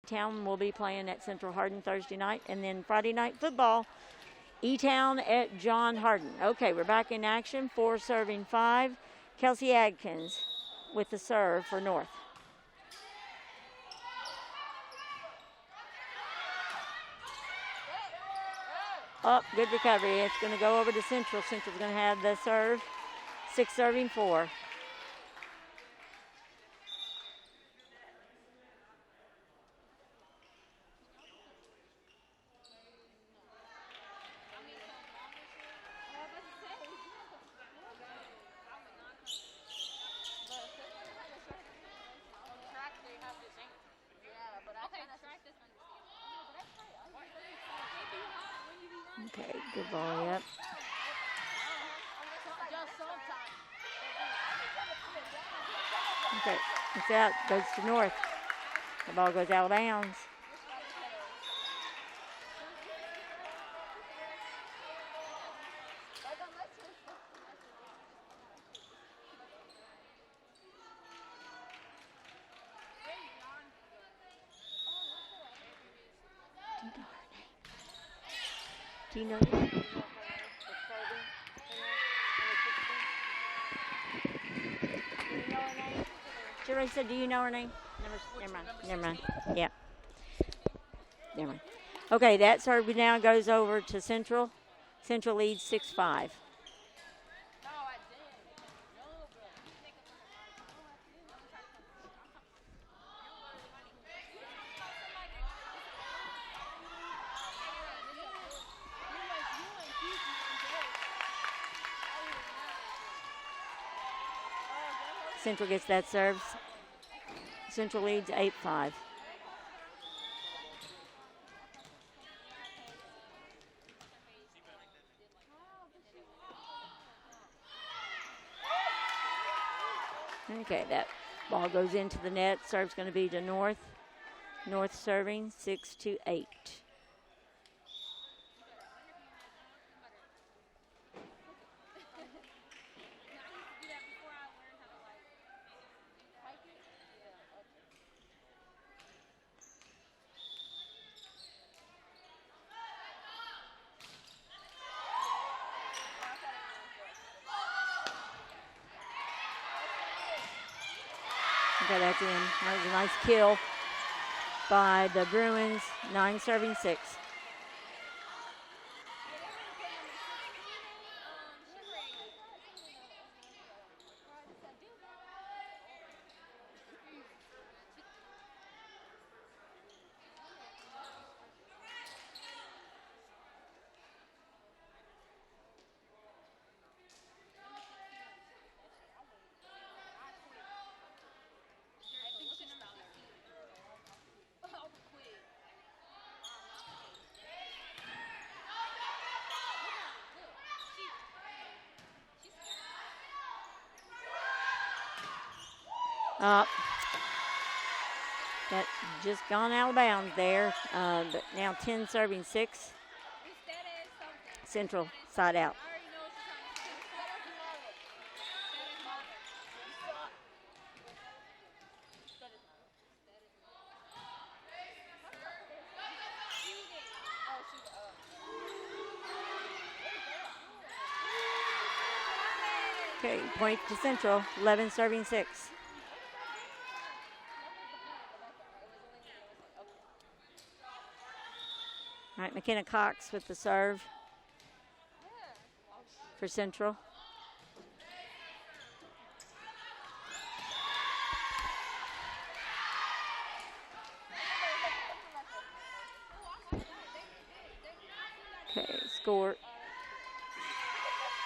Town will be playing at Central Hardin Thursday night, and then Friday night football, E-Town at John Hardin. Okay, we're back in action. 4 serving 5. Kelsey Adkins with the serve for North. Oh, good recovery. It's going to go over to Central. Central's going to have the serve. 6 serving 4. Okay, good volley up. Okay, it's out, goes to North. The ball goes out of bounds. Do you know her name? Jerry said, do you know her name? Never mind. Yeah. Never mind. Okay, that serve now goes over to Central. Central leads 6-5. Central gets that serve. Central leads 8-5. Okay, that ball goes into the net. Serve's going to be to North. North serving 6-8. Okay, that's in. That was a nice kill by the Bruins. 9 serving 6. That just gone out of bounds there. But now 10 serving 6. Central side out. Okay, point to Central. 11 serving 6. All right, McKenna Cox with the serve for Central. Okay, score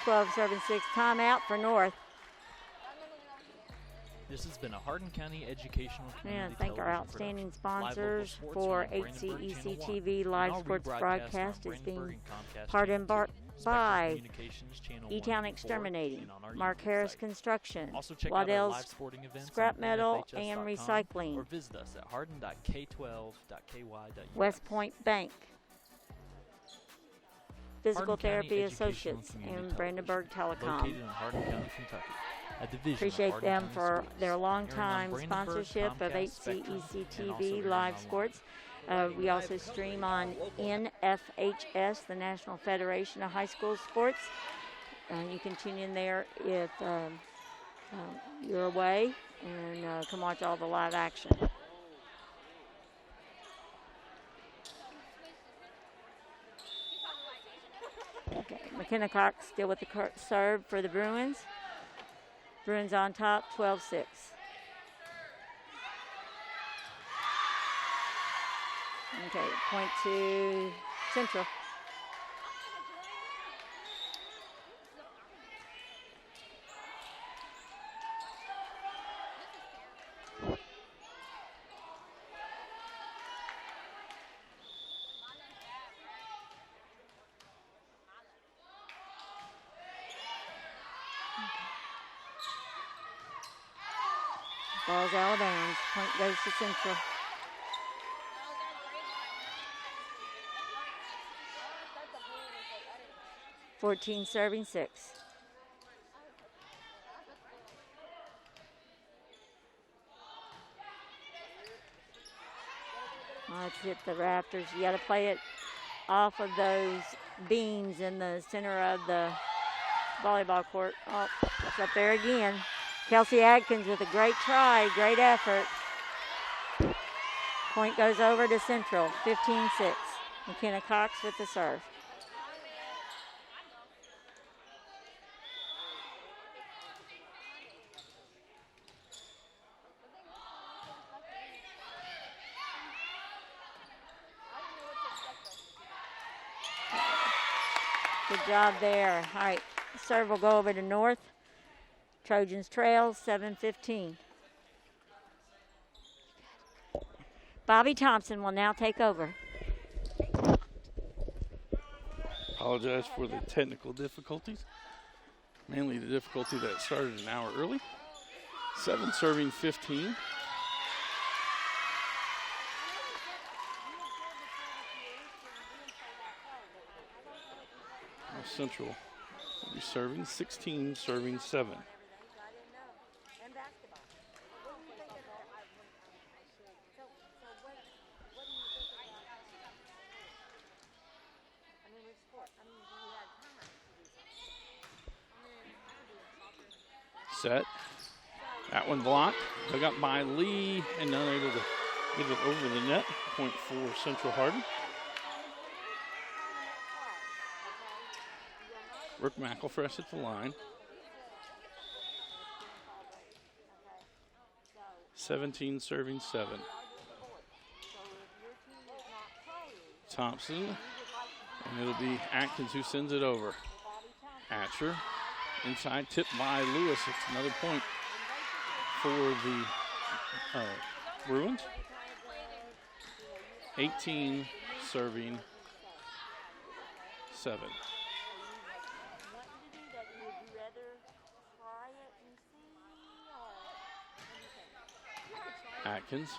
12 serving 6. Timeout for North. This has been a Hardin County Educational Community Thank our outstanding sponsors for HCEC-TV live sports broadcast is being part and part by E-Town Exterminating, Mark Harris Construction, Waddell's Scrap Metal and Recycling, or visit us at hardin.k12.ky.us. West Point Bank, Physical Therapy Associates, and Brandenburg Telecom. Located in Hardin County, Kentucky. a division Appreciate of them Hardin for County their Schools. long-time Airing on sponsorship of Brandenburg, Comcast, Spectrum, and HCEC-TV also airing Live online. Sports. We also stream on NFHS, the National Federation of High School Sports. You can tune in there if you're away and can watch all the live action. Okay, McKenna Cox still with the serve for the Bruins. Bruins on top, 12-6. Okay, point to Central. Ball's out of bounds. Point goes to Central. $14 serving 6. Let's hit the rafters. You got to play it off of those beams in the center of the volleyball court. Oh, it's up there again. Kelsey Adkins with a great try, great effort. Point goes over to Central, 15-6. McKenna Cox with the serve. Good job there. All right, serve will go over to North. Trojans trail 7-15. Bobby Thompson will now take over. Apologize for the technical difficulties. Mainly the difficulty that started an hour early. 7 serving 15. Central will be serving 16 serving 7. Set. That one blocked. Dug up by Lee and unable to get it over the net. Point for Central Hardin. Brooke McElfresh at the line. 17 serving 7. Thompson. And it'll be Atkins who sends it over. Atcher. Inside, tipped by Lewis. It's another point for the Bruins. 18 serving 7. Atkins.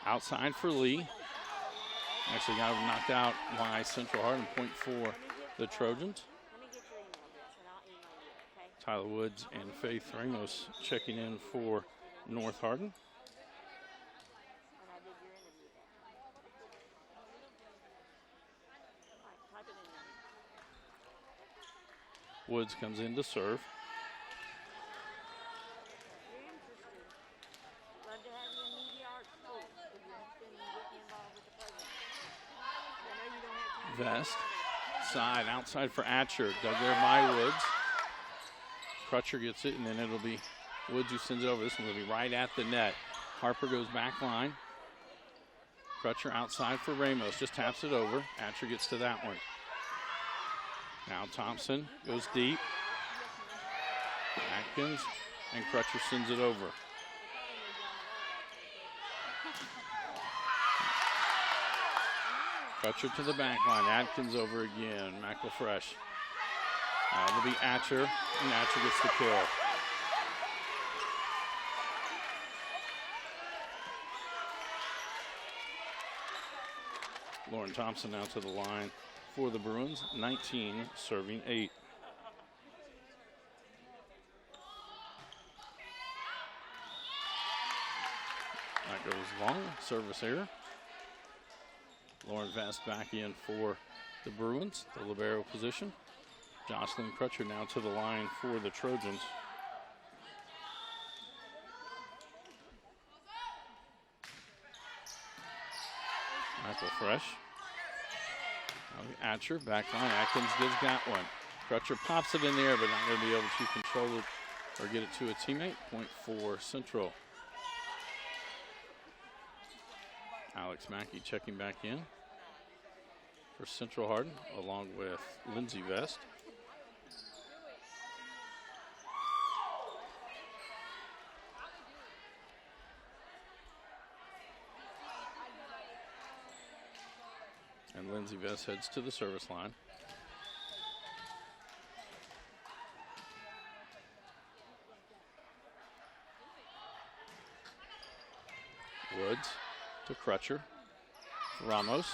Outside for Lee. Actually got him knocked out by Central Hardin. Point for the Trojans. Tyler Woods and Faith Ramos checking in for North Hardin. Woods comes in to serve. Vest. Side, outside for Atcher. Dug there by Woods. Crutcher gets it, and then it'll be Woods who sends it over. This one will be right at the net. Harper goes back line. Crutcher outside for Ramos. Just taps it over. Atcher gets to that one. Now Thompson goes deep. Atkins and Crutcher sends it over. Crutcher to the back line. Atkins over again. McElfresh. It'll be Atcher, and Atcher gets the kill. Lauren Thompson now to the line for the Bruins. 19 serving 8. That goes long. Service error. Lauren Vest back in for the Bruins, the libero position. Jocelyn Crutcher now to the line for the Trojans. Michael Fresh. Atcher, back line. Atkins gives that one. Crutcher pops it in there, but not going to be able to control it or get it to a teammate. Point for Central. Alex Mackey checking back in for Central Hardin, along with Lindsay Vest. And Lindsay Vest heads to the service line. Woods to Crutcher. Ramos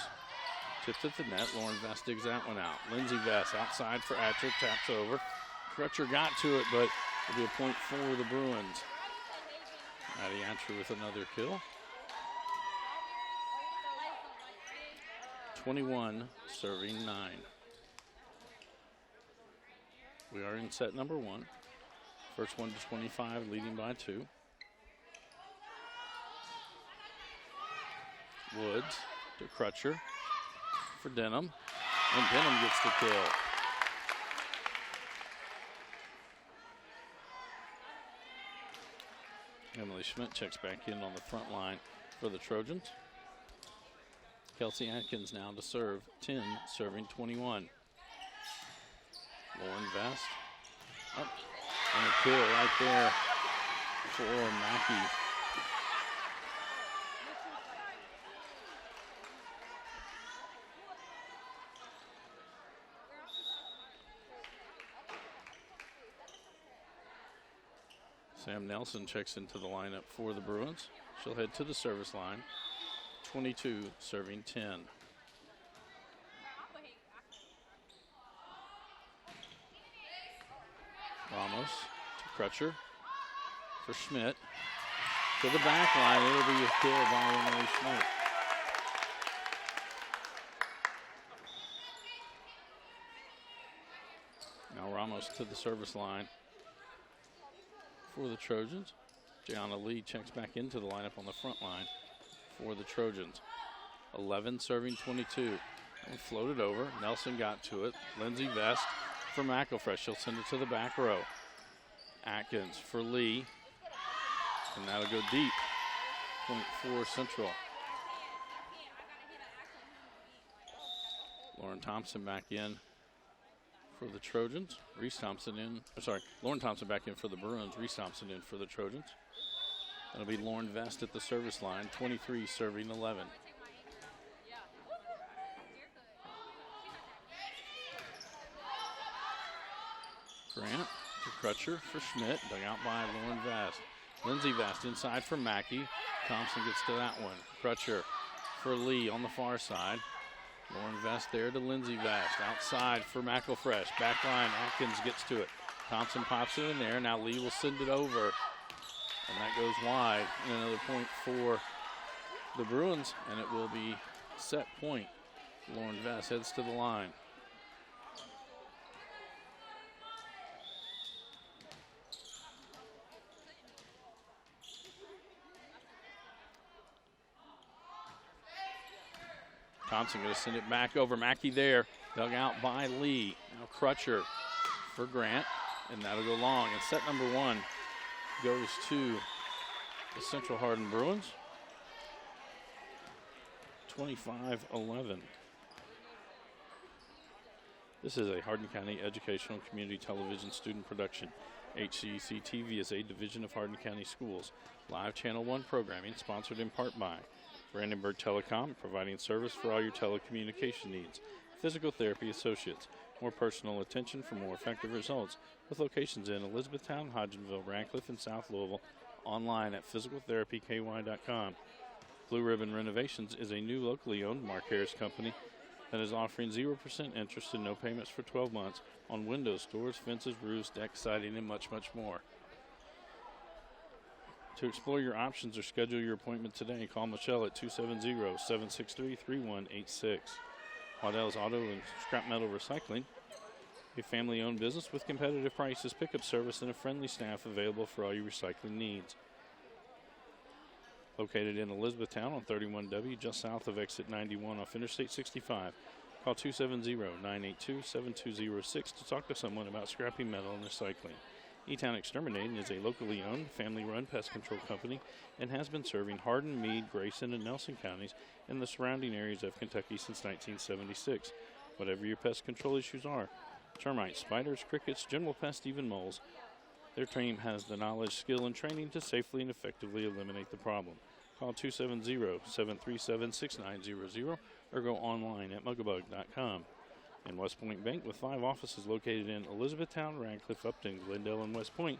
tipped at the net. Lauren Vest digs that one out. Lindsay Vest outside for Atcher, taps over. Crutcher got to it, but it'll be a point for the Bruins. Maddie Atcher with another kill. 21 serving 9. We are in set number 1. First one to 25, leading by 2. Woods to Crutcher for Denham, and Denham gets the kill. Emily Schmidt checks back in on the front line for the Trojans. Kelsey Atkins now to serve, 10, serving 21. Lauren Vest up, and a kill right there for Mackey. Sam Nelson checks into the lineup for the Bruins. She'll head to the service line. 22 serving 10. Ramos to Crutcher for Schmidt. To the back line. It'll be a kill by Emily Schmidt. Now Ramos to the service line for the Trojans. Gianna Lee checks back into the lineup on the front line for the Trojans. 11 serving 22. And floated over. Nelson got to it. Lindsay Vest for McElfresh. She'll send it to the back row. Atkins for Lee. And that'll go deep. Point for Central. Lauren Thompson back in for the Trojans. Reese Thompson in. Lauren Thompson back in for the Bruins. Reese Thompson in for the Trojans. That'll be Lauren Vest at the service line. 23 serving 11. Grant to Crutcher for Schmidt. Dug out by Lauren Vest. Lindsay Vest inside for Mackey. Thompson gets to that one. Crutcher for Lee on the far side. Lauren Vest there to Lindsay Vest. Outside for McElfresh. Back line. Atkins gets to it. Thompson pops it in there. Now Lee will send it over. And that goes wide. And another point for the Bruins. And it will be set point. Lauren Vest heads to the line. Thompson going to send it back over. Mackey there. Dug out by Lee. Now Crutcher for Grant. And that'll go long. And set number 1 goes to the Central Hardin Bruins. 25-11. This is a Hardin County Educational Community Television student production. HCEC-TV is a division of Hardin County Schools. Live Channel 1 programming sponsored in part by Brandenburg Telecom, providing service for all your telecommunication needs. Physical Therapy Associates, more personal attention for more effective results, with locations in Elizabethtown, Hodgenville, Radcliffe, and South Louisville. Online at physicaltherapyky.com. Blue Ribbon Renovations is a new locally owned Mark Harris company that is offering 0% interest and no payments for 12 months on windows, doors, fences, roofs, deck siding, and much, much more. To explore your options or schedule your appointment today, call Michelle at 270-763-3186. Waddell's Auto and Scrap Metal Recycling, a family-owned business with competitive prices, pickup service, and a friendly staff available for all your recycling needs. Located in Elizabethtown on 31W, just south of exit 91 off Interstate 65. Call 270-982-7206 to talk to someone about scrappy metal and recycling. E-Town Exterminating is a locally owned, family-run pest control company and has been serving Hardin, Meade, Grayson, and Nelson counties and the surrounding areas of Kentucky since 1976. Whatever your pest control issues are, termites, spiders, crickets, general pests, even moles, their team has the knowledge, skill, and training to safely and effectively eliminate the problem. Call 270-737-6900 or go online at mugabug.com. And West Point Bank, with 5 offices located in Elizabethtown, Radcliffe, Upton, Glendale, and West Point.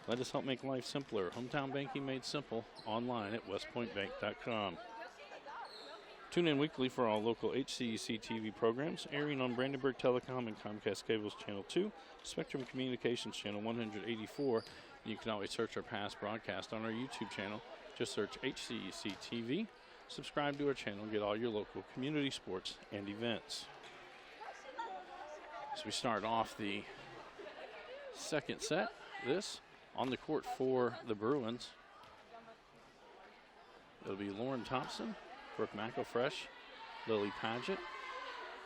Let us help make life simpler. Hometown banking made simple. Online at westpointbank.com. Tune in weekly for all local HCEC-TV programs, airing on Brandenburg Telecom and Comcast Cable's Channel 2, Spectrum Communications Channel 184. You can always search our past broadcast on our YouTube channel. Just search HCEC-TV. Subscribe to our channel and get all your local community sports and events. As we start off the second set, this on the court for the Bruins. It'll be Lauren Thompson, Brooke McElfresh, Lily Paget,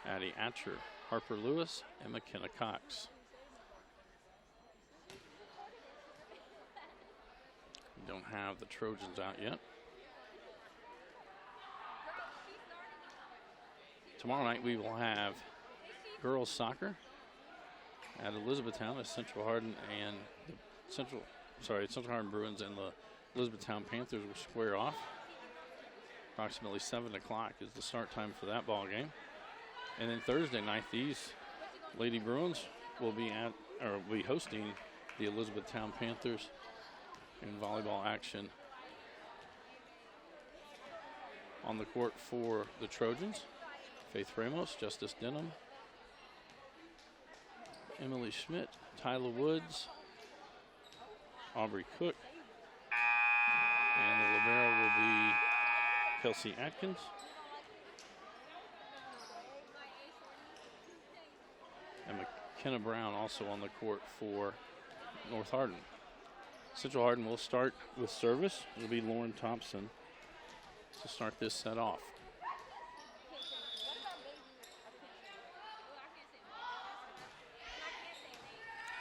Addie Atcher, Harper Lewis, and McKenna Cox. We don't have the Trojans out yet. Tomorrow night we will have girls soccer at Elizabethtown as Central Hardin and Central Hardin Bruins and the Elizabethtown Panthers will square off. Approximately 7 o'clock is the start time for that ball game. And then Thursday night, these Lady Bruins will be hosting the Elizabethtown Panthers in volleyball action. On the court for the Trojans, Faith Ramos, Justice Denham, Emily Schmidt, Tyler Woods, Aubrey Cook, and the libero will be Kelsey Atkins. And McKenna Brown also on the court for North Hardin. Central Hardin will start with service. It'll be Lauren Thompson to start this set off.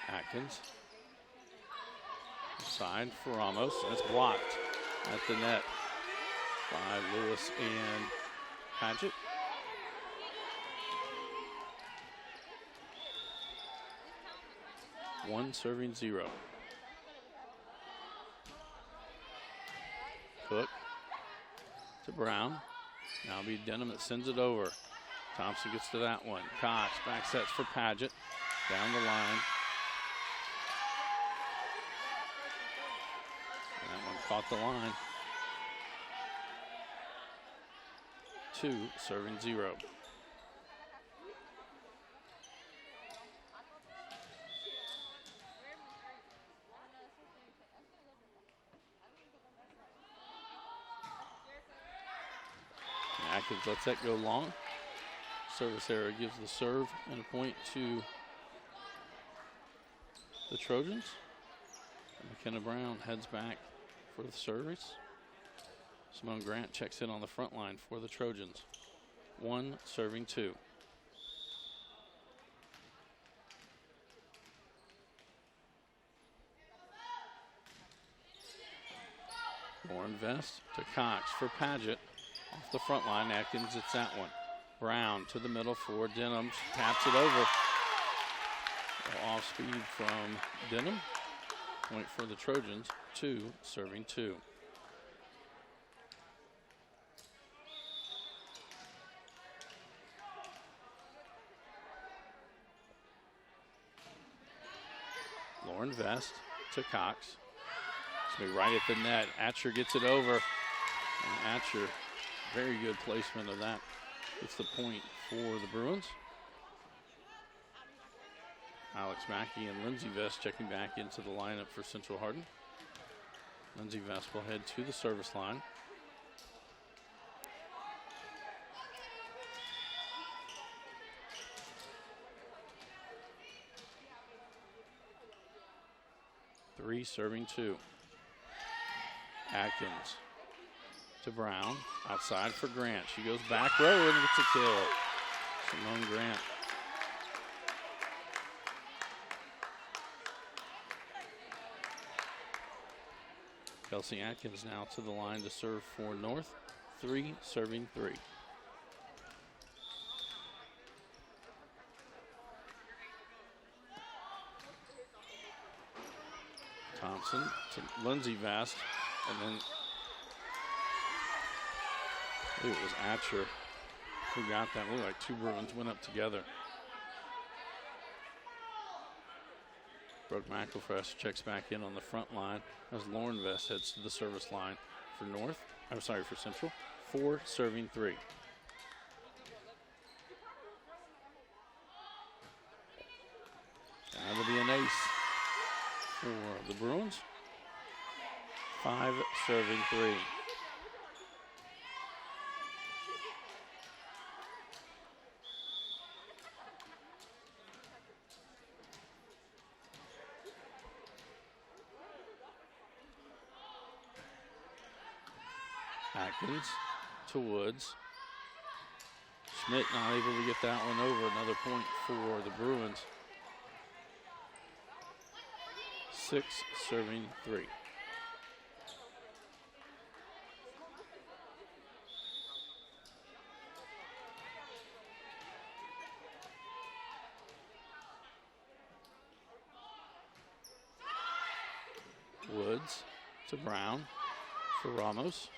Atkins. Side for Ramos. That's blocked at the net by Lewis and Paget. One serving 0. Cook to Brown. Now it'll be Denham that sends it over. Thompson gets to that one. Cox back sets for Paget. Down the line. That one caught the line. 2 serving 0. Atkins lets that go long. Service error gives the serve and a point to the Trojans. McKenna Brown heads back for the service. Simone Grant checks in on the front line for the Trojans. 1 serving 2. Lauren Vest to Cox for Paget. Off the front line, Atkins hits that one. Brown to the middle for Denham. She taps it over. Off speed from Denham. Point for the Trojans. 2 serving 2. Lauren Vest to Cox. It's going to be right at the net. Atcher gets it over. And Atcher, very good placement of that. It's the point for the Bruins. Alex Mackey and Lindsay Vest checking back into the lineup for Central Hardin. Lindsay Vest will head to the service line. Three serving two. Atkins to Brown. Outside for Grant. She goes back row and gets a kill. Simone Grant. Kelsey Atkins now to the line to serve for North. Three serving three. Thompson to Lindsay Vest, and then I believe it was Atcher who got that. Looked like two Bruins went up together. Brooke McElfresh checks back in on the front line as Lauren Vest heads to the service line for North. I'm sorry, for Central. Four serving three. That'll be an ace for the Bruins. Five serving three. Atkins to Woods. Schmidt not able to get that one over. Another point for the Bruins. Six serving three. Woods to Brown for Ramos.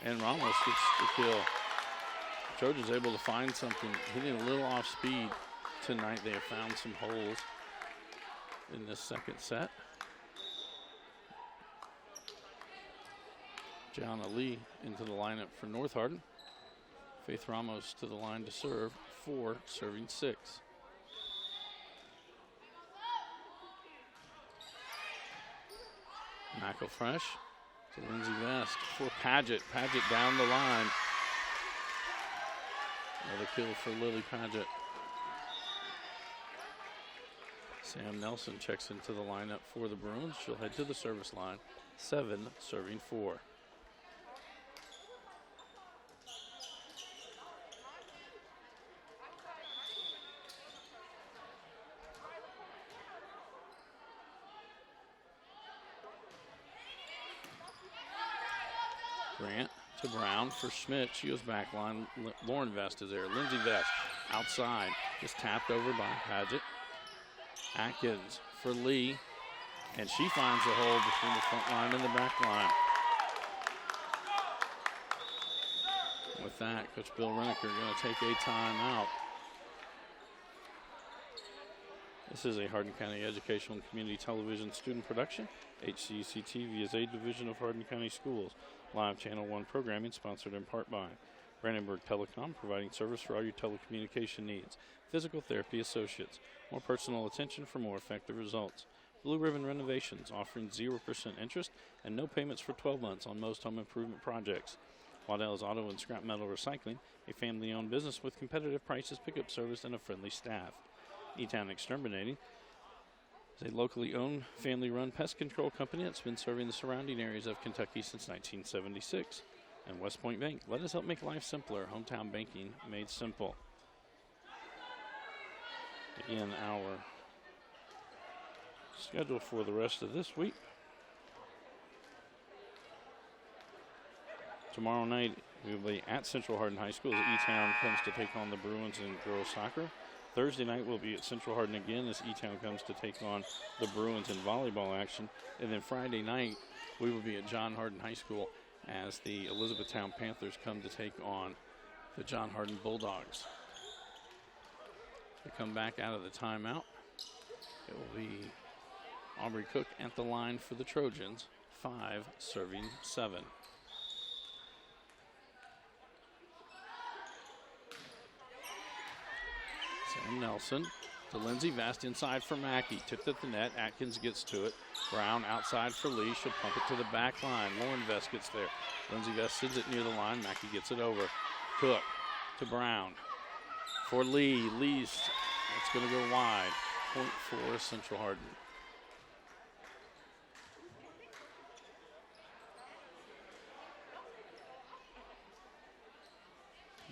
And Ramos gets the kill. Trojans able to find something, hitting a little off speed tonight. They have found some holes in this second set. Gianna Lee into the lineup for North Hardin. Faith Ramos to the line to serve. Four serving six. McElfresh to Lindsay Vest for Paget. Paget down the line. Another kill for Lily Paget. Sam Nelson checks into the lineup for the Bruins. She'll head to the service line. Seven serving four. Grant to Brown for Schmidt. She goes back line. Lauren Vest is there. Lindsay Vest outside. Just tapped over by Paget. Atkins for Lee. And she finds the hole between the front line and the back line. With that, Coach Bill Reneker going to take a timeout. This is a Hardin County Educational and Community Television student production. HCEC-TV is a division of Hardin County Schools. Live Channel 1 programming sponsored in part by Brandenburg Telecom, providing service for all your telecommunication needs. Physical Therapy Associates, more personal attention for more effective results. Blue Ribbon Renovations, offering 0% interest and no payments for 12 months on most home improvement projects. Waddell's Auto and Scrap Metal Recycling, a family-owned business with competitive prices, pickup service, and a friendly staff. E-Town Exterminating is a locally owned, family-run pest control company that's been serving the surrounding areas of Kentucky since 1976. And West Point Bank, let us help make life simpler. Hometown banking made simple. Again, our schedule for the rest of this week. Tomorrow night, we will be at Central Hardin High School as E-Town comes to take on the Bruins in girls soccer. Thursday night, we'll be at Central Hardin again as E-Town comes to take on the Bruins in volleyball action. And then Friday night, we will be at John Hardin High School as the Elizabethtown Panthers come to take on the John Hardin Bulldogs. They come back out of the timeout. It will be Aubrey Cook at the line for the Trojans, 5 serving 7. Sam Nelson to Lindsay Vest, inside for Mackey. Tipped at the net. Atkins gets to it. Brown outside for Lee. She'll pump it to the back line. Lauren Vest gets there. Lindsay Vest sends it near the line. Mackey gets it over. Cook to Brown for Lee. Lee's, that's going to go wide. Point for Central Hardin.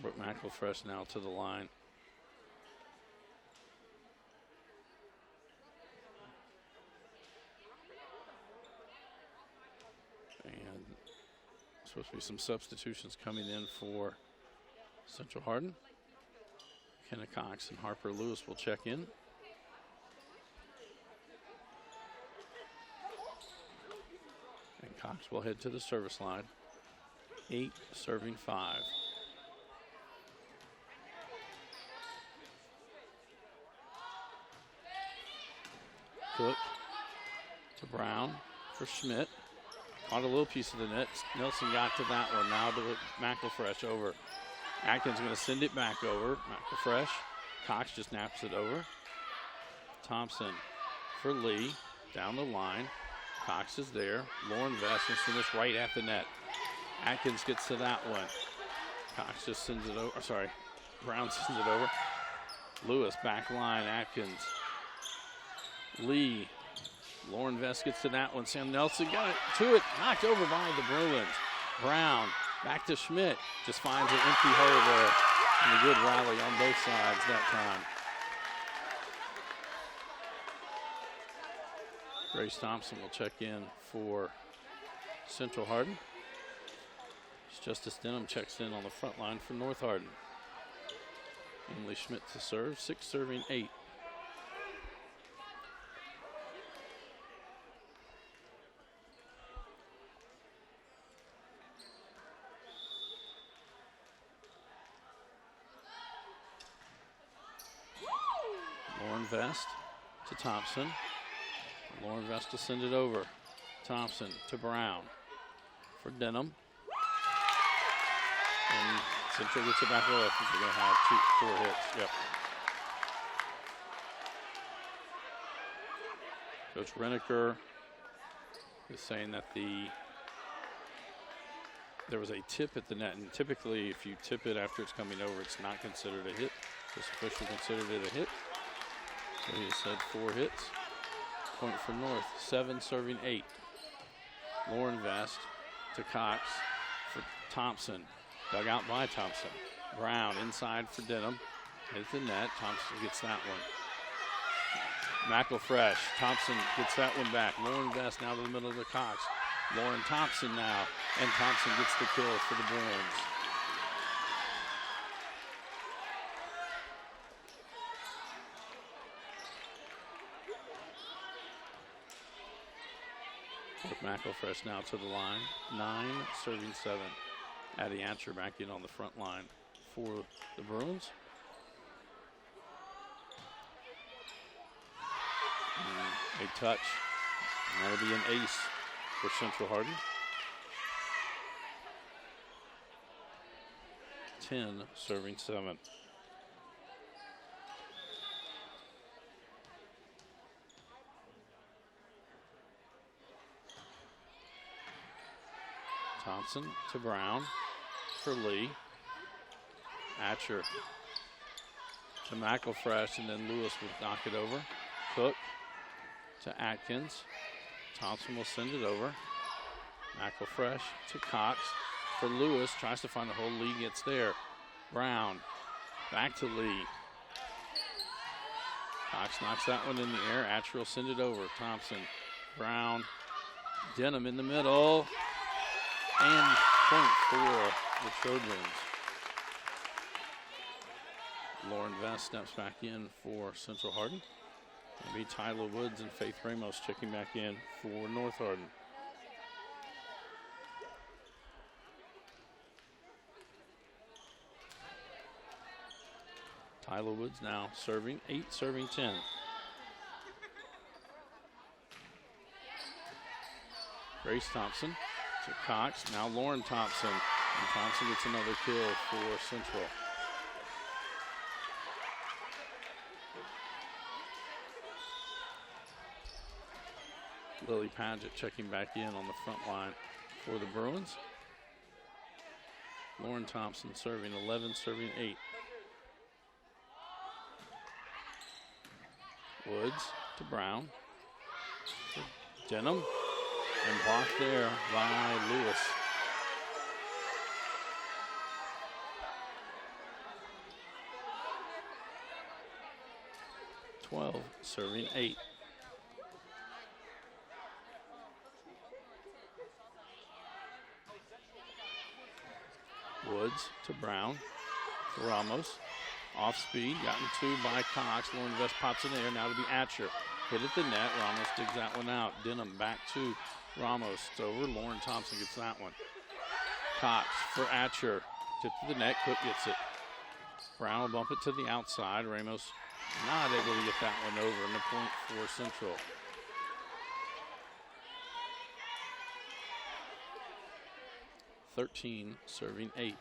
Brooke McElfresh now to the line. And supposed to be some substitutions coming in for Central Hardin. Kenna Cox and Harper Lewis will check in. And Cox will head to the service line. 8 serving 5. Cook to Brown for Schmidt. Caught a little piece of the net. Nelson got to that one. Now to McElfresh over. Atkins going to send it back over. McElfresh. Cox just naps it over. Thompson for Lee. Down the line. Cox is there. Lauren Vest will send this right at the net. Atkins gets to that one. Cox just sends it over. Sorry. Brown sends it over. Lewis back line. Atkins. Lee. Lauren Vest gets to that one. Sam Nelson got it to it. Knocked over by the Bruins. Brown back to Schmidt. Just finds an empty hole there. And a good rally on both sides that time. Grace Thompson will check in for Central Hardin. Justice Denham checks in on the front line for North Hardin. Emily Schmidt to serve. 6 serving 8. Lauren Vest to Thompson. Lauren Vest to send it over. Thompson to Brown for Denham. And Central gets it back low. I think they're going to have 4 hits. Yep. Coach Renneker is saying that there was a tip at the net, and typically if you tip it after it's coming over, it's not considered a hit. This official considered it a hit. So he said 4 hits. Point for North. 7 serving 8. Lauren Vest to Cox for Thompson. Dug out by Thompson. Brown inside for Denham. Hits the net. Thompson gets that one. McElfresh. Thompson gets that one back. Lauren Vest now to the middle of the Cox. Lauren Thompson now. And Thompson gets the kill for the Bruins. McElfresh now to the line. 9 serving 7. Addie Atcher back in on the front line for the Bruins. And a touch. And that'll be an ace for Central Hardin. 10 serving 7. Thompson to Brown for Lee. Atcher to McElfresh, and then Lewis will knock it over. Cook to Atkins. Thompson will send it over. McElfresh to Cox for Lewis. Tries to find the hole. Lee gets there. Brown back to Lee. Cox knocks that one in the air. Atcher will send it over. Thompson, Brown, Denham in the middle. And point for the Trojans. Lauren Vest steps back in for Central Hardin. It'll be Tyler Woods and Faith Ramos checking back in for North Hardin. Tyler Woods now serving. 8 serving 10. Grace Thompson to Cox. Now Lauren Thompson. And Thompson gets another kill for Central. Lily Padgett checking back in on the front line for the Bruins. Lauren Thompson serving 11, serving 8. Woods to Brown. Denham. And blocked there by Lewis. Serving 8. Woods to Brown. To Ramos. Off speed. Gotten to by Cox. Lauren Vest pops in there. Now to be Atcher. Hit at the net. Ramos digs that one out. Denham back to Ramos. It's over. Lauren Thompson gets that one. Cox for Atcher. Tip to the net. Cook gets it. Brown will bump it to the outside. Ramos not able to get that one over, and the point for Central. (13) serving 8.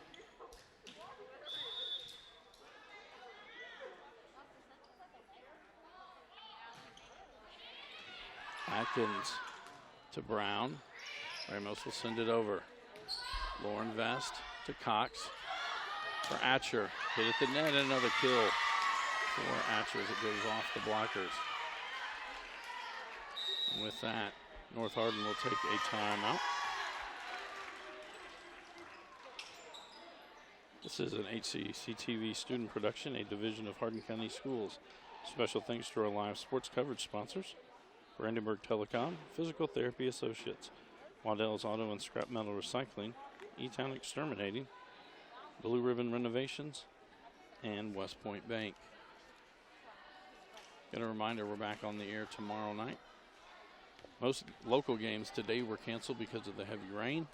Atkins to Brown. Ramos will send it over. Lauren Vest to Cox for Atcher. Hit at the net, and another kill for Atcher as it goes off the blockers. And with that, North Hardin will take a timeout. This is an HCEC-TV student production, a division of Hardin County Schools. Special thanks to our live sports coverage sponsors: Brandenburg Telecom, Physical Therapy Associates, Waddell's Auto and Scrap Metal Recycling, E-Town Exterminating, Blue Ribbon Renovations, and West Point Bank. Got a reminder, we're back on the air tomorrow night. Most local games today were canceled because of the heavy rain.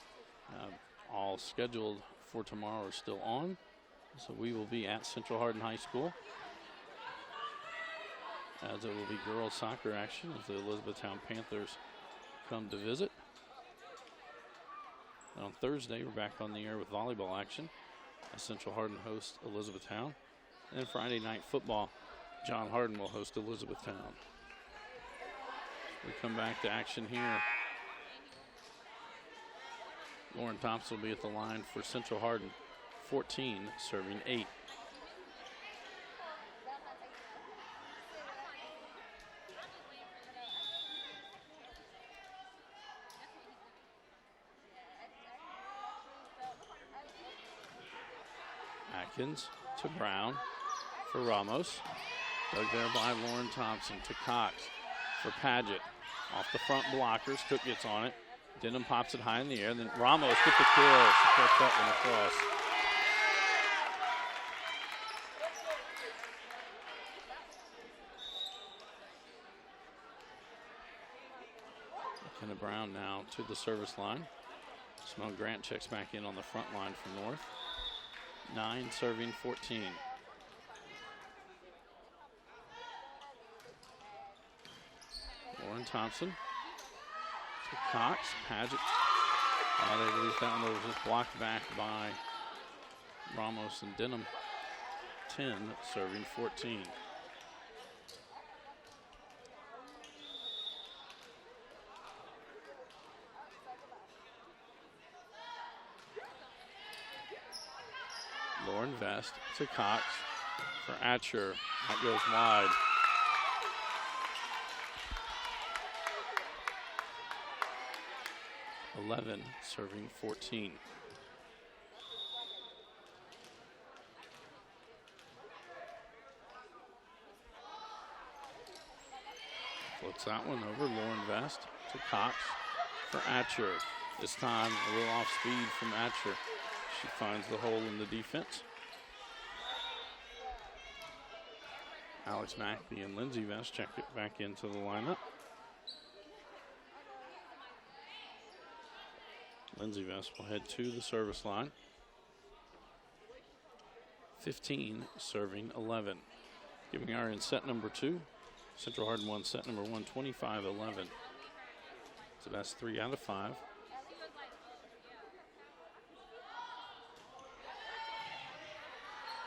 All scheduled for tomorrow are still on. So we will be at Central Hardin High School, as it will be girls soccer action as the Elizabethtown Panthers come to visit. And on Thursday, we're back on the air with volleyball action as Central Hardin hosts Elizabethtown. And Friday night football, John Hardin will host Elizabethtown. We come back to action here. Lauren Thompson will be at the line for Central Hardin. 14 serving 8. Atkins to Brown for Ramos. Dug there by Lauren Thompson to Cox for Padgett. Off the front blockers, Cook gets on it. Denham pops it high in the air, then Ramos get the kill. She cuts that one across. McKenna Brown now to the service line. Simone Grant checks back in on the front line for North. 9 serving 14. Lauren Thompson to Cox. Padgett. They release that one. It was just blocked back by Ramos and Denham. 10 serving 14. Lauren Vest to Cox for Atcher. That goes wide. (11) serving 14. Floats that one over. Lauren Vest to Cox for Atcher. This time a little off speed from Atcher. She finds the hole in the defense. Alex Mackley and Lindsay Vest check it back into the lineup. Lindsay Vest will head to the service line. 15 serving 11. Giving our in set number 2. Central Hardin won set number 1, 25-11. So that's 3 out of 5.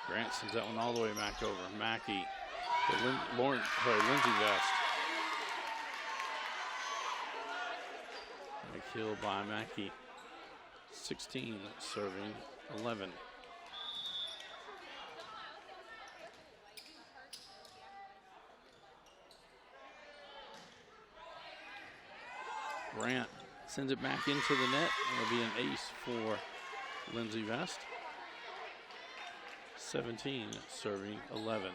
Grant sends that one all the way back over. Mackey to Lindsay Vest. A kill by Mackey. 16 serving 11. Grant sends it back into the net. It'll be an ace for Lindsey Vest. 17 serving 11.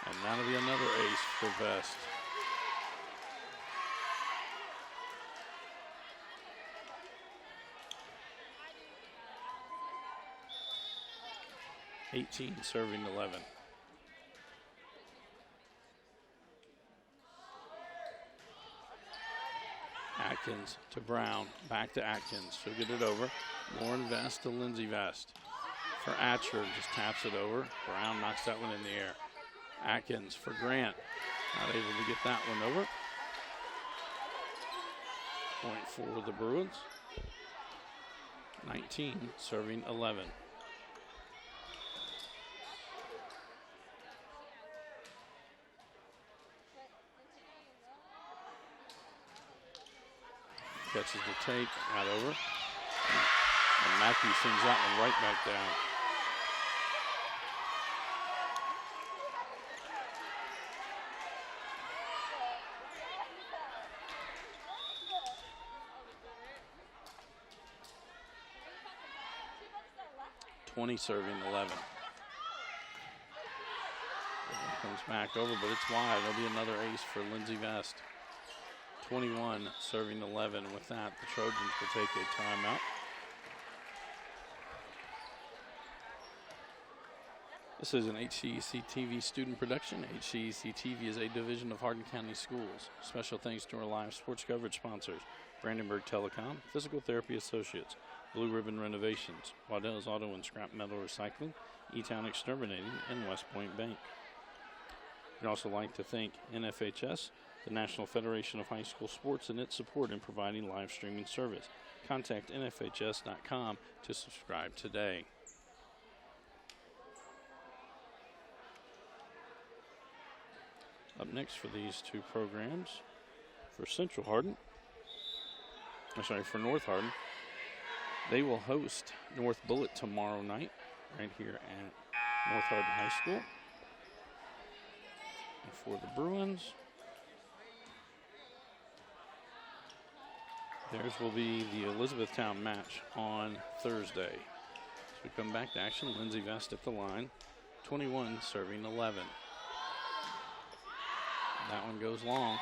And that'll be another ace for Vest. Serving 11. Atkins to Brown, back to Atkins. She'll get it over. Lauren Vest to Lindsey Vest. For Atcher, just taps it over. Brown knocks that one in the air. Atkins for Grant, not able to get that one over. Point for the Bruins. 19 serving 11. Catches the tape, not over. And Mackey sends that one right back down. Serving 11. Comes back over, but it's wide. There'll be another ace for Lindsey Vest. 21 serving 11. With that, the Trojans will take a timeout. This is an HCEC-TV student production. HCEC-TV is a division of Hardin County Schools. Special thanks to our live sports coverage sponsors: Brandenburg Telecom, Physical Therapy Associates, Blue Ribbon Renovations, Waddell's Auto and Scrap Metal Recycling, E-Town Exterminating, and West Point Bank. We'd also like to thank NFHS, the National Federation of High School Sports, and its support in providing live streaming service. Contact nfhs.com to subscribe today. Up next for these two programs, for Central Hardin, for North Hardin, they will host North Bullitt tomorrow night right here at North Hardin High School. And for the Bruins, theirs will be the Elizabethtown match on Thursday. As we come back to action, Lindsey Vest at the line, 21 serving 11. That one goes long.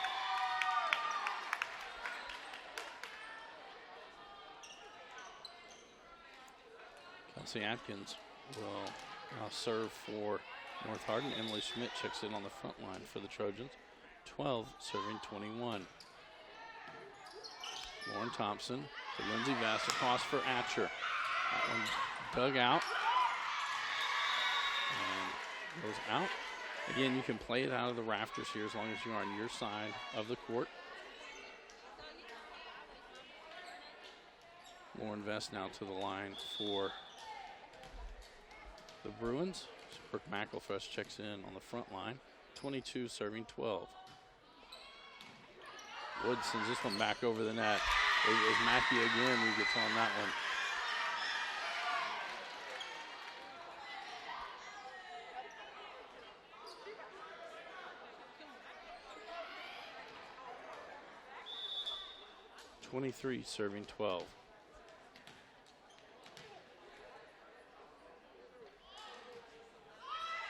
Kelsey Atkins will now serve for North Hardin. Emily Schmidt checks in on the front line for the Trojans. 12 serving 21. Lauren Thompson to Lindsey Vest across for Atcher. That one dug out and goes out. Again, you can play it out of the rafters here as long as you are on your side of the court. Lauren Vest now to the line for the Bruins. Brooke McElfresh checks in on the front line. 22 serving 12. Wood sends this one back over the net. It was Mackey again who gets on that one. Serving 12.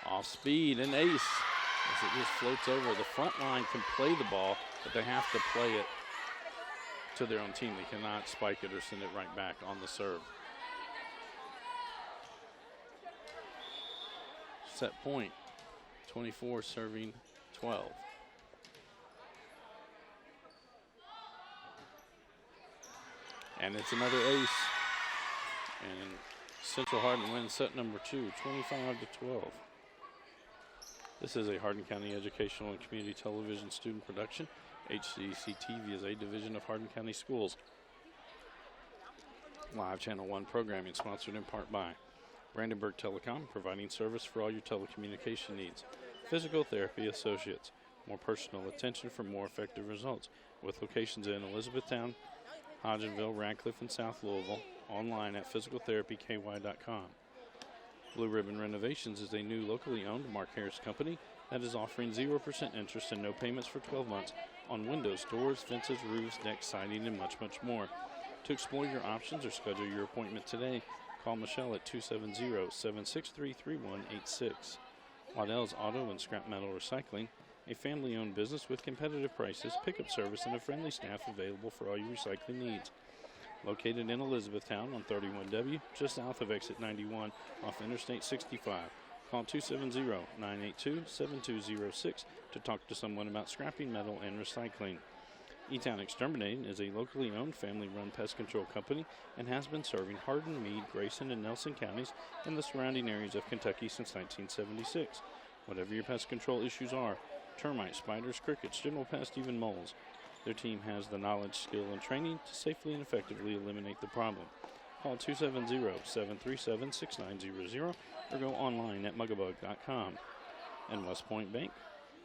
Off speed, an ace as it just floats over. The front line can play the ball, but they have to play it to their own team. They cannot spike it or send it right back on the serve. Set point, 24 serving 12. And it's another ace. And Central Hardin wins set number 2, 25-12. This is a Hardin County Educational and Community Television student production. HCEC-TV is a division of Hardin County Schools. Live Channel 1 programming sponsored in part by Brandenburg Telecom, providing service for all your telecommunication needs. Physical Therapy Associates, more personal attention for more effective results, with locations in Elizabethtown, Hodgenville, Radcliffe, and South Louisville. Online at physicaltherapyky.com. Blue Ribbon Renovations is a new locally owned Mark Harris company that is offering 0% interest and no payments for 12 months on windows, doors, fences, roofs, decks, siding, and much, much more. To explore your options or schedule your appointment today, call Michelle at 270-763-3186. Waddell's Auto and Scrap Metal Recycling, a family-owned business with competitive prices, pickup service, and a friendly staff available for all your recycling needs. Located in Elizabethtown on 31W, just south of exit 91 off Interstate 65. Call 270-982-7206 to talk to someone about scrapping metal and recycling. E-Town Exterminating is a locally owned, family-run pest control company and has been serving Hardin, Meade, Grayson, and Nelson counties and the surrounding areas of Kentucky since 1976. Whatever your pest control issues are, termites, spiders, crickets, general pests, even moles, their team has the knowledge, skill, and training to safely and effectively eliminate the problem. Call 270-737-6900 or go online at mugabug.com. And West Point Bank,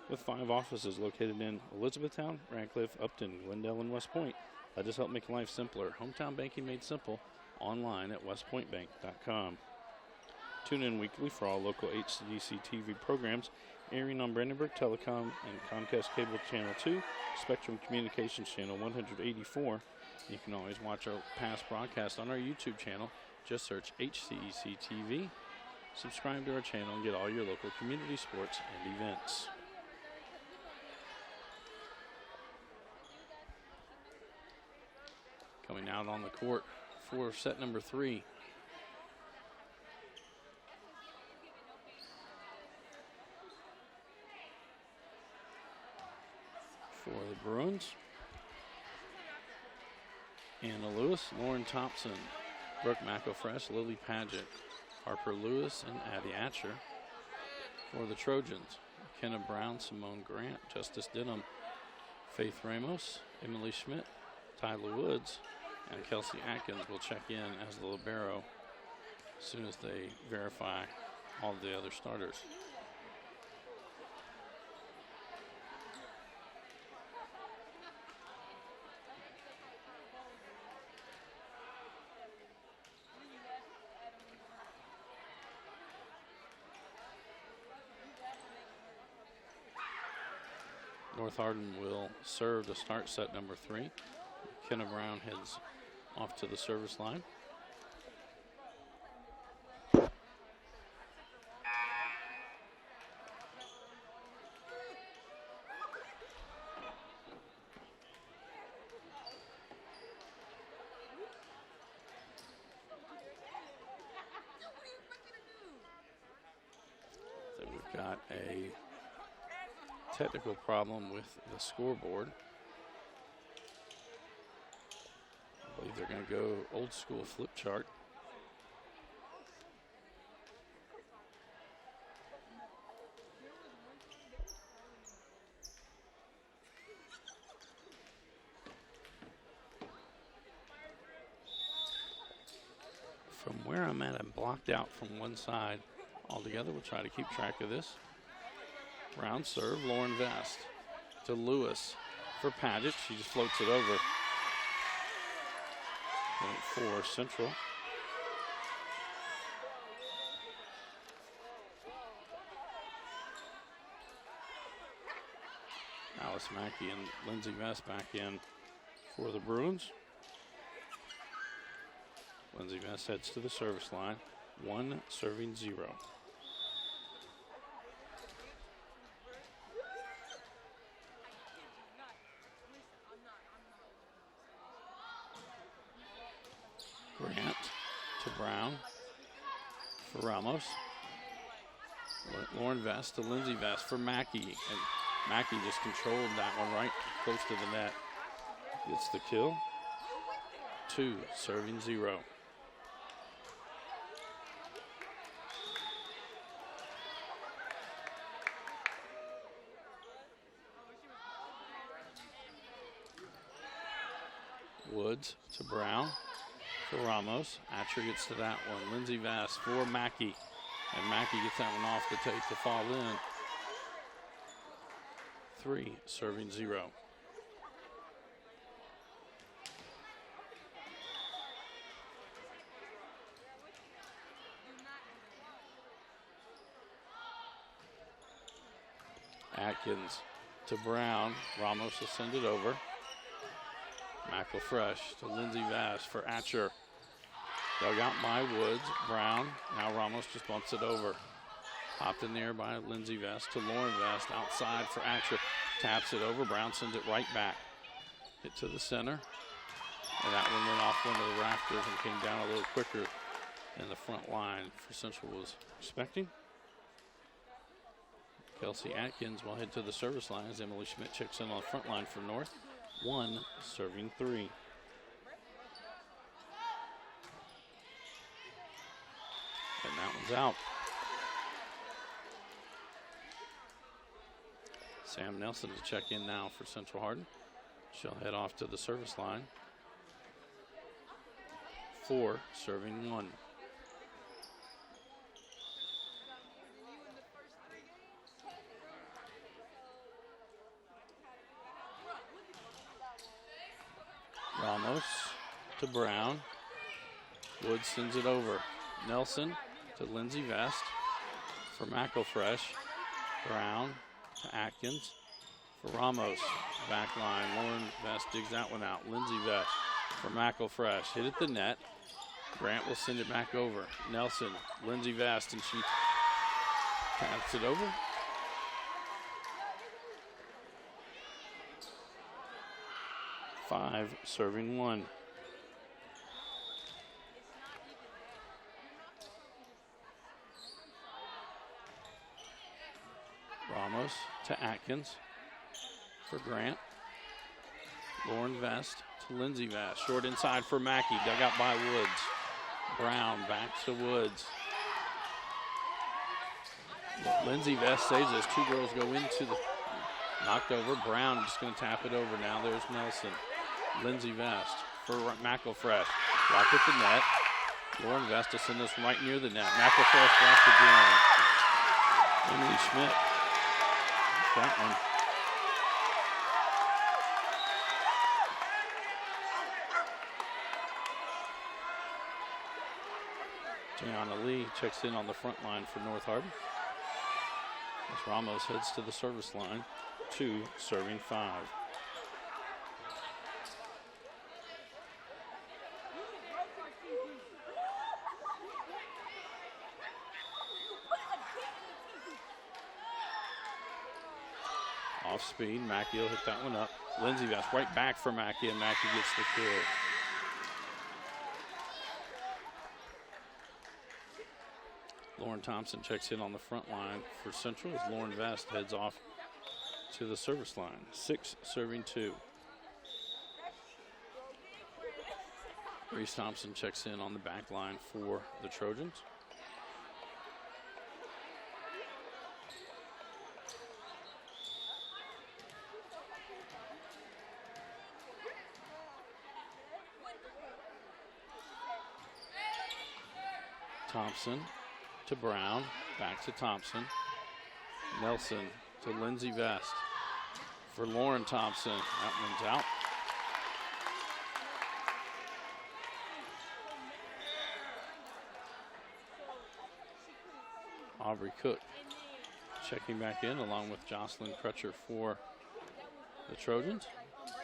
with 5 offices located in Elizabethtown, Radcliffe, Upton, Glendale, and West Point. Let us help make life simpler. Hometown banking made simple. Online at westpointbank.com. Tune in weekly for all local HCEC-TV programs airing on Brandenburg Telecom and Comcast Cable Channel 2, Spectrum Communications Channel 184. You can always watch our past broadcasts on our YouTube channel. Just search HCEC-TV. Subscribe to our channel and get all your local community sports and events. Coming out on the court for set number 3. For the Bruins, Anna Lewis, Lauren Thompson, Brooke McElfresh, Lily Paget, Harper Lewis, and Addie Atcher. For the Trojans, Kenna Brown, Simone Grant, Justice Denham, Faith Ramos, Emily Schmidt, Tyler Woods, and Kelsey Atkins will check in as the libero as soon as they verify all of the other starters. North Hardin will serve to start set number 3. Kenna Brown heads off to the service line. So we've got a technical problem with the scoreboard. I believe they're going to go old school flip chart. From where I'm at, I'm blocked out from one side altogether. We'll try to keep track of this. Round serve, Lauren Vest to Lewis for Paget. She just floats it over. Point 4 Central. Alice Mackey and Lindsay Vest back in for the Bruins. Lindsay Vest heads to the service line. 1 serving 0. Grant to Brown for Ramos. Lauren Vest to Lindsay Vest for Mackey. And Mackey just controlled that one right close to the net. Gets the kill. 2 serving 0. Woods to Brown for Ramos. Atcher gets to that one. Lindsey Vest for Mackey. And Mackey gets that one off the tape to fall in. 3, serving 0. Atkins to Brown. Ramos will send it over. McElfresh to Lindsey Vest for Atcher. Dug out by Woods. Brown. Now Ramos just bumps it over. Popped in there by Lindsey Vest to Lauren Vest. Outside for Atcher. Taps it over. Brown sends it right back. Hit to the center. And that one went off one of the rafters and came down a little quicker than the front line for Central was expecting. Kelsey Atkins will head to the service line as Emily Schmidt checks in on the front line for North. 1, serving 3. And that one's out. Sam Nelson to check in now for Central Hardin. She'll head off to the service line. 4, serving 1. Ramos to Brown. Woods sends it over. Nelson to Lindsey Vest for McElfresh. Brown to Atkins for Ramos. Back line. Lauren Vest digs that one out. Lindsey Vest for McElfresh. Hit at the net. Grant will send it back over. Nelson, Lindsey Vest, and she taps it over. Five, serving 1. Ramos to Atkins for Grant. Lauren Vest to Lindsey Vest. Short inside for Mackey. Dug out by Woods. Brown back to Woods. Lindsey Vest saves this. 2 girls go into the knocked over. Brown just going to tap it over now. There's Nelson. Lindsey Vest for McElfresh. Blocked at the net. Lauren Vest to send this right near the net. McElfresh blocked again. Emily Schmidt. That one. Gianna Lee checks in on the front line for North Harbor. As Ramos heads to the service line. 2, serving 5. Off speed, Mackey will hit that one up. Lindsey Vest right back for Mackey, and Mackey gets the kill. Lauren Thompson checks in on the front line for Central as Lauren Vest heads off to the service line. 6, serving 2. Reese Thompson checks in on the back line for the Trojans. Thompson to Brown, back to Thompson. Nelson to Lindsey Vest for Lauren Thompson. That one's out. Aubrey Cook checking back in along with Jocelyn Crutcher for the Trojans.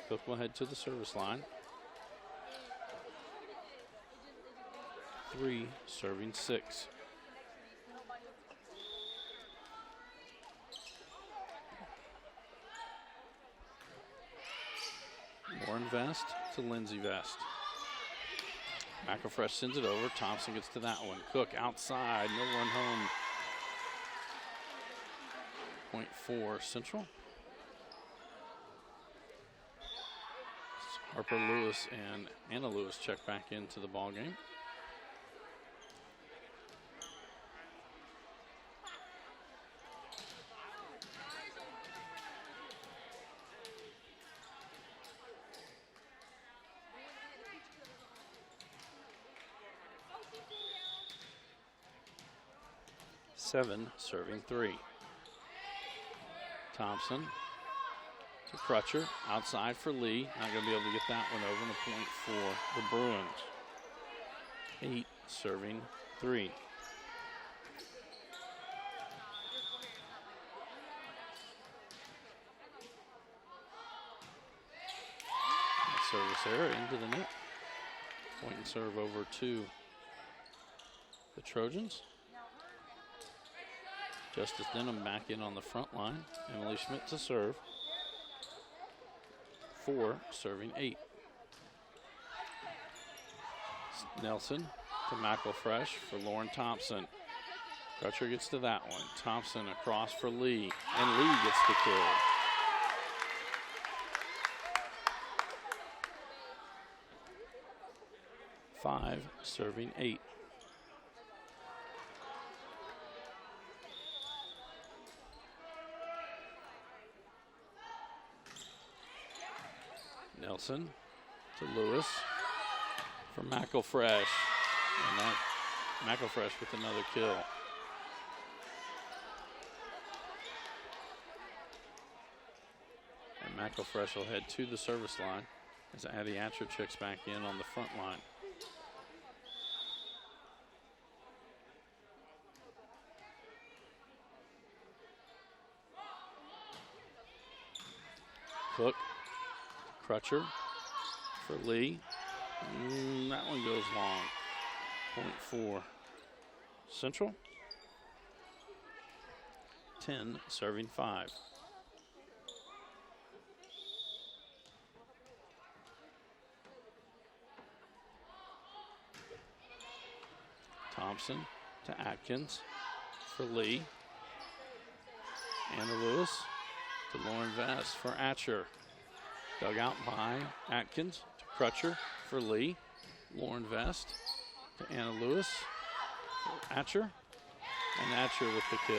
Cook will head to the service line. 3, serving 6. Lauren Vest to Lindsey Vest. McElfresh sends it over. Thompson gets to that one. Cook outside. No run home. Point 4 Central. Harper Lewis and Anna Lewis check back into the ball game. 7, serving 3. Thompson to Crutcher, outside for Lee. Not going to be able to get that one over, and a point for the Bruins. 8, serving 3. Service error into the net. Point and serve over to the Trojans. Justice Denham back in on the front line. Emily Schmidt to serve. 4, serving 8. Nelson to McElfresh for Lauren Thompson. Crutcher gets to that one. Thompson across for Lee, and Lee gets the kill. Five, serving 8. Nelson to Lewis for McElfresh. And that McElfresh with another kill. And McElfresh will head to the service line as Addie Atcher checks back in on the front line. Cook, Crutcher for Lee. That one goes long. Point for Central. 10, serving 5. Thompson to Atkins for Lee. Anna Lewis to Lauren Vest for Atcher. Dug out by Atkins to Crutcher for Lee. Lauren Vest to Anna Lewis for Atcher. And Atcher with the kill.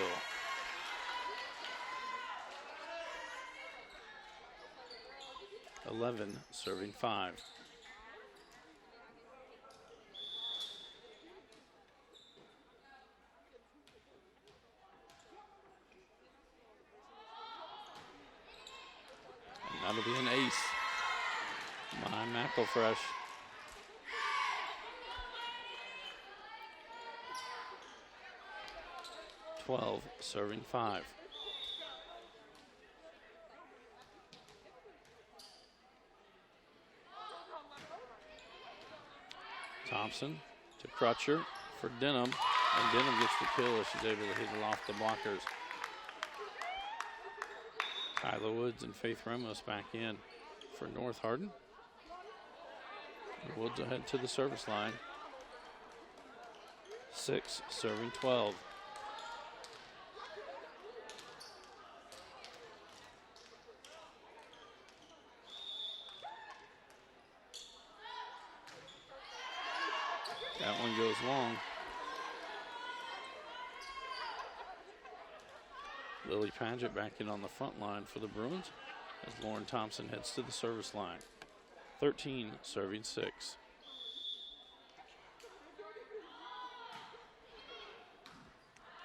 .11, serving 5. That'll be an ace by McElfresh. .12, serving 5. Thompson to Crutcher for Denham, and Denham gets the kill as she's able to hit it off the blockers. Kyla Woods and Faith Ramos back in for North Hardin. And Woods will head to the service line. 6, serving 12. That one goes long. Lily Padgett back in on the front line for the Bruins as Lauren Thompson heads to the service line. 13, serving 6.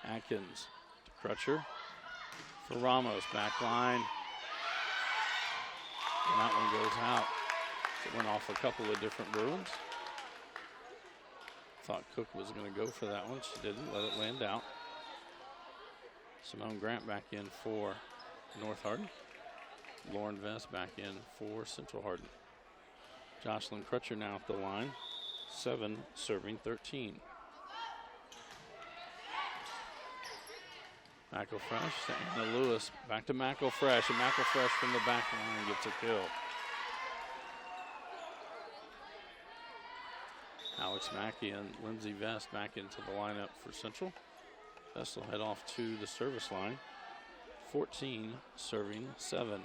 Atkins to Crutcher for Ramos, back line. And that one goes out. It went off a couple of different Bruins. Thought Cook was going to go for that one. She didn't. Let it land out. Simone Grant back in for North Hardin. Lauren Vest back in for Central Hardin. Jocelyn Crutcher now at the line. 7, serving 13. McElfresh to Anna Lewis. Back to McElfresh. And McElfresh from the back line gets a kill. Alex Mackey and Lindsay Vest back into the lineup for Central. Vest will head off to the service line. 14, serving 7.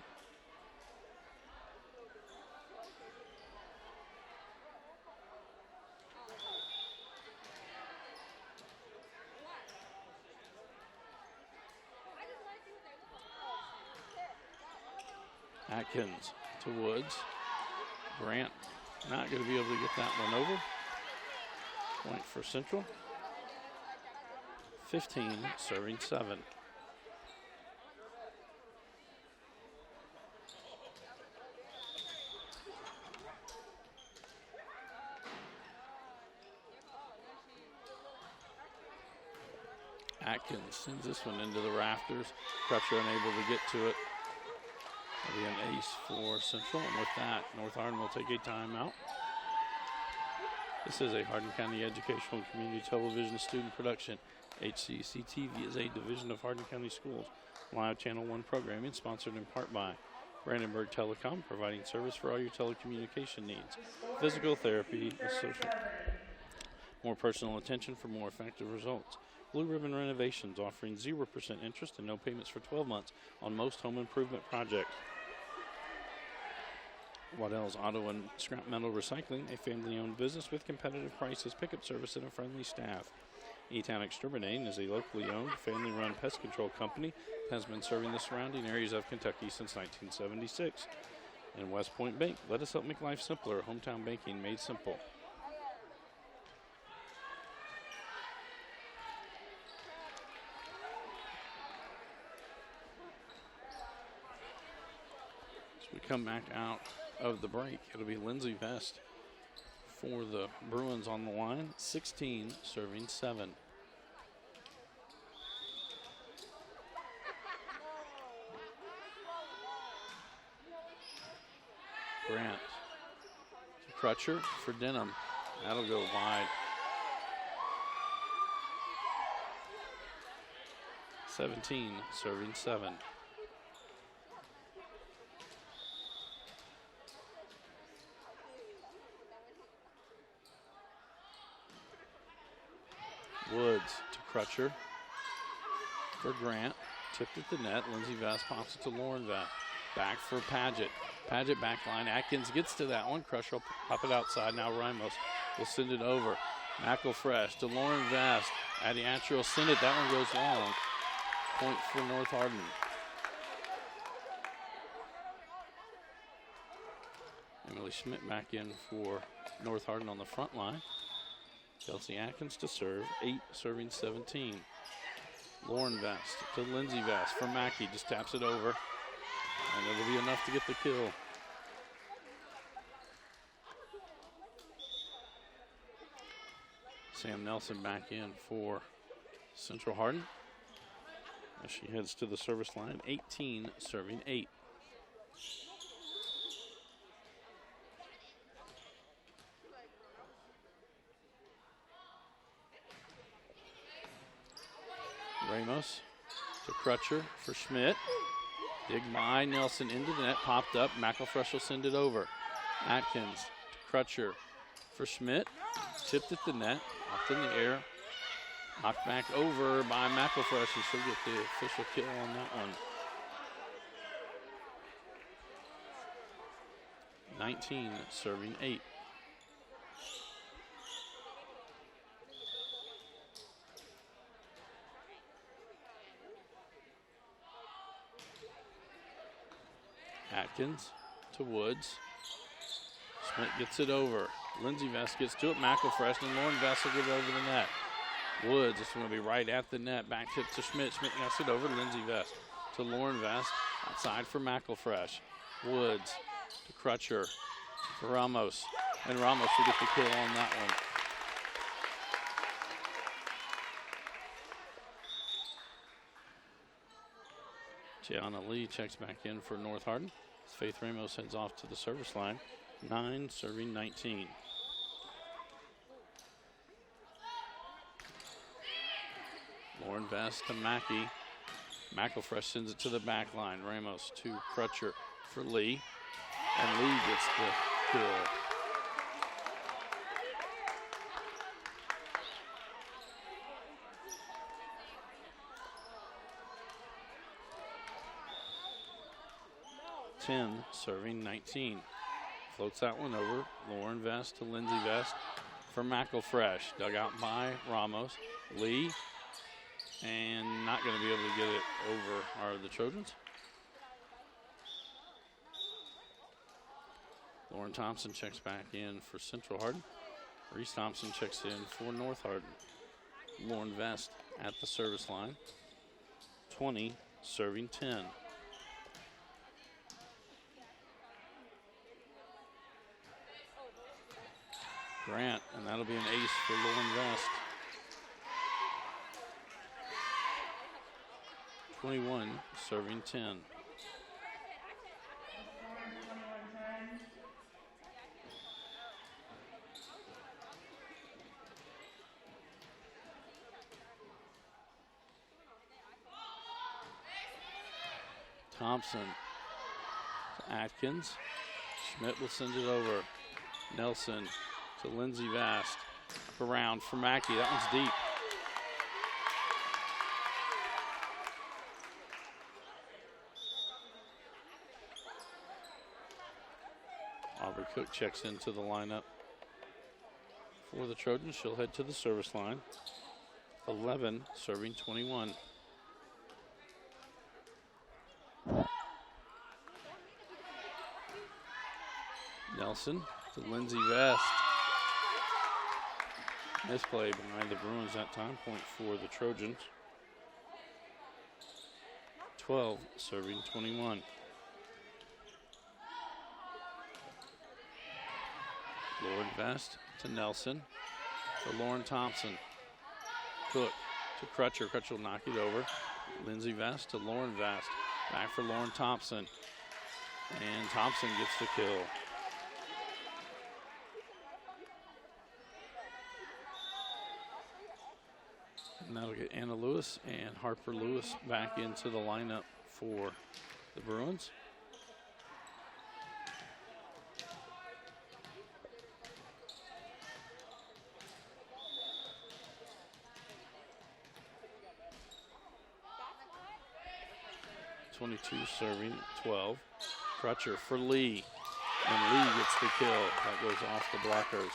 Atkins to Woods. Grant not going to be able to get that one over. Point for Central. 15, serving 7. Atkins sends this one into the rafters. Crutcher unable to get to it. That'll be an ace for Central. And with that, North Hardin will take a timeout. This is a Hardin County Educational and Community Television student production. HCEC-TV is a division of Hardin County Schools. Live Channel 1 programming sponsored in part by Brandenburg Telecom, providing service for all your telecommunication needs. Physical therapy, social, more personal attention for more effective results. Blue Ribbon Renovations, offering 0% interest and no payments for 12 months on most home improvement projects. Waddell's Auto and Scrap Metal Recycling, a family-owned business with competitive prices, pickup service, and a friendly staff. E-Town Exterminating is a locally owned, family-run pest control company that has been serving the surrounding areas of Kentucky since 1976. And West Point Bank, let us help make life simpler. Hometown banking made simple. We come back out of the break. It'll be Lindsay Vest for the Bruins on the line. 16, serving 7. Grant to Crutcher for Denham. That'll go wide. 17, serving 7. Woods to Crutcher for Grant. Tipped at the net. Lindsay Vest pops it to Lauren Vest. Back for Paget. Paget back line. Atkins gets to that one. Crutcher will pop it outside. Now Ramos will send it over. McElfresh to Lauren Vest. Adiatri will send it. That one goes long. Point for North Hardin. Emily Schmidt back in for North Hardin on the front line. Chelsea Atkins to serve, 8, serving 17. Lauren Vest to Lindsay Vest for Mackey, just taps it over, and it'll be enough to get the kill. Sam Nelson back in for Central Hardin as she heads to the service line, 18, serving 8. Ramos to Crutcher for Schmidt. Dig by Nelson into the net, popped up. McElfresh will send it over. Atkins to Crutcher for Schmidt. Tipped at the net, up in the air. Knocked back over by McElfresh, and she'll get the official kill on that one. 19, serving 8. Atkins to Woods. Schmidt gets it over. Lindsay Vest gets to it. McElfresh and Lauren Vest will get it over the net. Woods, it's going to be right at the net. Back tip to Schmidt. Schmidt gets it over. Lindsay Vest to Lauren Vest. Outside for McElfresh. Woods to Crutcher for Ramos. And Ramos will get the kill on that one. Gianna Lee checks back in for North Hardin. Faith Ramos heads off to the service line. 9, serving 19. Lauren Vest to Mackey. McElfresh sends it to the back line. Ramos to Crutcher for Lee. And Lee gets the kill. Serving 19. Floats that one over. Lauren Vest to Lindsay Vest for McElfresh. Dug out by Ramos. Lee. And not going to be able to get it over are the Trojans. Lauren Thompson checks back in for Central Hardin. Reese Thompson checks in for North Hardin. Lauren Vest at the service line. 20, serving 10. Grant, and that'll be an ace for Lauren Vest. 21, serving 10. Thompson to Atkins. Schmidt will send it over. Nelson to Lindsey Vast. Around for Mackey. That one's deep. Aubrey Cook checks into the lineup for the Trojans. She'll head to the service line. 11, serving 21. Nelson to Lindsey Vest. Misplay behind the Bruins that time. Point for the Trojans. 12, serving 21. Lauren Vest to Nelson. To Lauren Thompson. Cook to Crutcher. Crutcher will knock it over. Lindsey Vest to Lauren Vest. Back for Lauren Thompson. And Thompson gets the kill. And that'll get Anna Lewis and Harper Lewis back into the lineup for the Bruins. (22) serving 12. Crutcher for Lee. And Lee gets the kill. That goes off the blockers.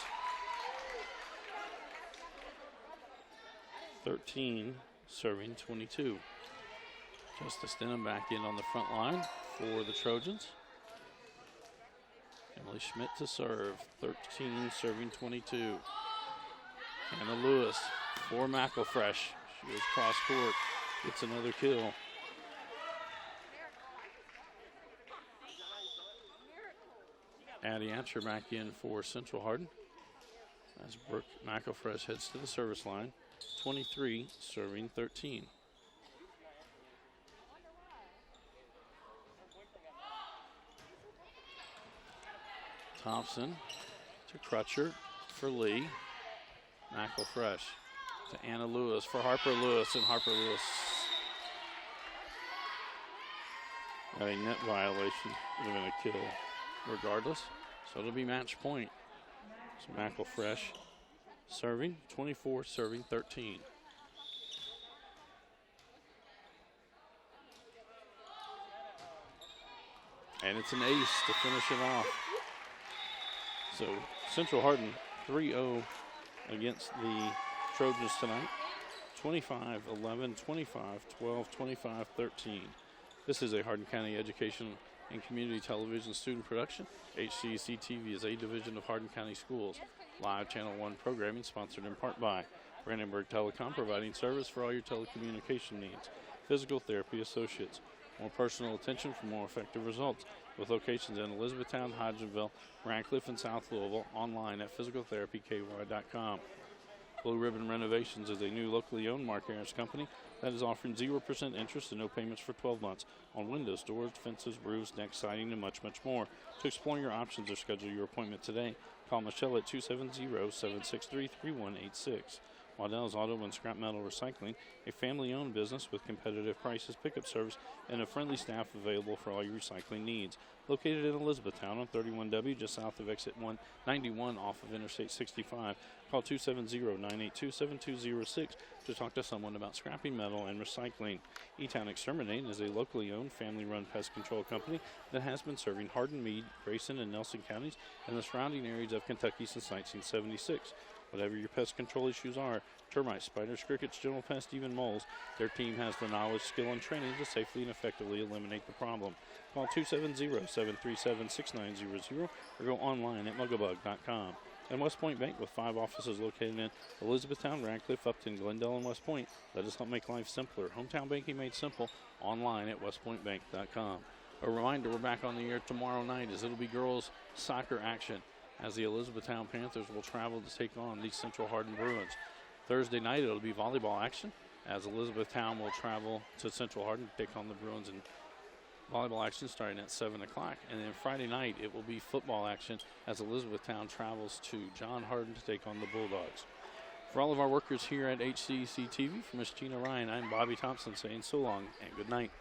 13, serving 22. Justice Denham back in on the front line for the Trojans. Emily Schmidt to serve. 13, serving 22. Anna Lewis for McElfresh. She goes cross court. Gets another kill. Addie Atcher back in for Central Hardin as Brooke McElfresh heads to the service line. 23, serving 13. Thompson to Crutcher for Lee. McElfresh to Anna Lewis for Harper Lewis, and Harper Lewis had a net violation. Would have been a kill regardless. So it'll be match point. So McElfresh serving, 24, serving 13. And it's an ace to finish it off. So Central Hardin 3-0 against the Trojans tonight. 25, 11, 25, 12, 25, 13. This is a Hardin County Education and Community Television student production. HCEC-TV is a division of Hardin County Schools. Live Channel 1 programming sponsored in part by Brandenburg Telecom, providing service for all your telecommunication needs. Physical Therapy Associates. More personal attention for more effective results. With locations in Elizabethtown, Hodgenville, Radcliffe, and South Louisville. Online at physicaltherapyky.com. Blue Ribbon Renovations is a new locally owned Mark Harris company that is offering 0% interest and no payments for 12 months on windows, doors, fences, roofs, deck siding, and much, much more. To explore your options or schedule your appointment today, call Michelle at 270-763-3186. Waddell's Auto and Scrap Metal Recycling, a family-owned business with competitive prices, pickup service, and a friendly staff available for all your recycling needs. Located in Elizabethtown on 31W, just south of exit 191 off of Interstate 65. Call 270-982-7206 to talk to someone about scrapping metal and recycling. E-Town Exterminating is a locally owned, family-run pest control company that has been serving Hardin, Meade, Grayson, and Nelson counties and the surrounding areas of Kentucky since 1976. Whatever your pest control issues are, termites, spiders, crickets, general pests, even moles, their team has the knowledge, skill, and training to safely and effectively eliminate the problem. Call 270-737-6900 or go online at muggabug.com. and West Point Bank with 5 offices located in Elizabethtown, Radcliffe, Upton, Glendale, and West Point. Let us help make life simpler. Hometown banking made simple online at westpointbank.com. A reminder, we're back on the air tomorrow night as it'll be girls soccer action as the Elizabethtown Panthers will travel to take on the Central Hardin Bruins. Thursday night, it'll be volleyball action as Elizabethtown will travel to Central Hardin to take on the Bruins in volleyball action starting at 7 o'clock. And then Friday night, it will be football action as Elizabethtown travels to John Hardin to take on the Bulldogs. For all of our workers here at HCEC-TV, from Miss Gina Ryan, I'm Bobby Thompson saying so long and good night.